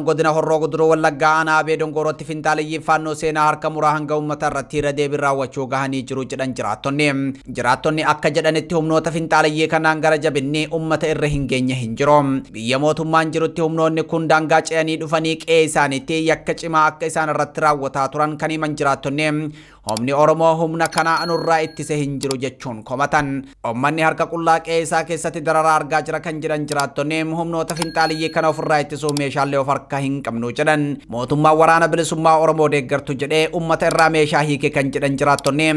godina horroo guduruu wallaggaa aanaa abee dongorootti finxaaliyyii faannoo seenaa harka muraa hanga uummata irratti irra deebiin raawwachuu gahanii jiru jedhan jiraattonni akka jedhanitti humnoota finxaaliyyii kanaan gara jabinni uummata irra hin geenye hin jiru. Biyya mootummaan jirutti humnoonni kun daangaa ce'anii dhufanii qe'ee isaaniitti yakka cimaa akka isaan irratti raawwataa turan kan himan jiraattonni humni Oromoo humna kana anurraa ittise hin jiru jechuun komatan. Uummanni harka qullaa qe'ee isaa keessatti dararaa argaa jira kan jedhan jiraattonni humnoota finxaaliyyii kana ofirraa ittisuuf meeshaalee of harkaa hin qabnu jedhan. Mootummaan waraana bilisummaa Oromoo deeggartu jedhee uummata irraa meeshaa hiike kan jedhan jiraattonni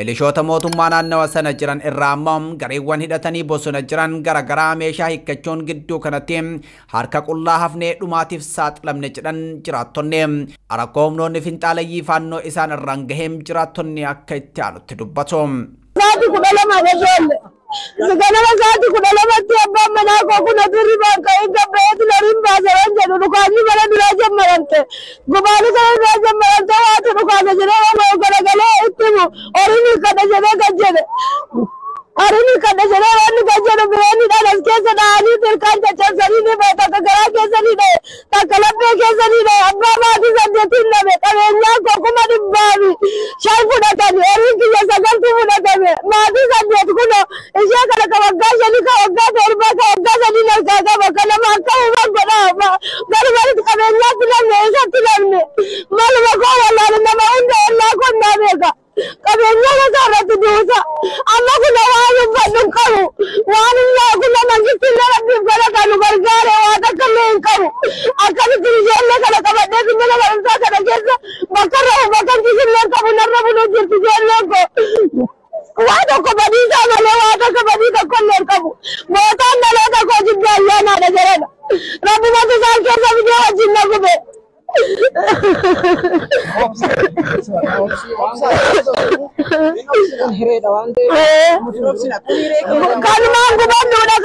milishoota mootummaa naannawa sana jiran irraa ammoo gareewwan hidhatanii bosona jiran garagaraa meeshaa hiikkachuun gidduu kanatti harka qullaa hafnee dhumaatiif saaxilamne jedhan jiraattonni. Rakkoo humnoonni finxaaliyyii faannoo isaan irraan gaheem jiraattonni akka itti aanutti dubbatu. Sekarang saat aku dalam hati apa mana aku nak terima kau sampai itu terima jalan jadi dukani mana belajar merante. Gubali kalau belajar merante waktu dukani jadi orang kalau itu orang ini kata jadi kerja. Hari ini kata jadi orang kerja berani dalam kisah dah ini terkan cacat sari ni betul kerja kisah ni deh. Tak kelap kisah ni deh. Abba mati saja tinda betul. Yang aku mati babi. Saya pun dah tadi orang kita sekarang tu pun dah tadi mati saja tu kuno. Isya kalau kawagga jadi kawagga terba kawagga jadi nak kawagga kalau makan orang berapa. Baru-baru tu kami nak tilam ni, esok tilam ni. Malu aku Allah ni nama unda Allah aku nak mereka. Kami nak masalah tu dosa. Allah aku nak wajib bandung kau. Wajib aku nak mangkis tilam ni kalau kau bergara wajib kami kau. Akan terjadi kalau kau ada di mana kalau tak ada jasa. Makan kisah ni kau benar benar terjadi aku. Waduh kebadisa malah waduh kebadisa koller kamu. Matan malah tak kau juga Allah nak jalan. Rabu mati sakit tapi dia wajib nak be. Kalau mampu bantu dah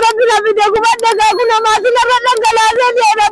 Rabu nak video aku bantu aku nama mati nak galas dia dah.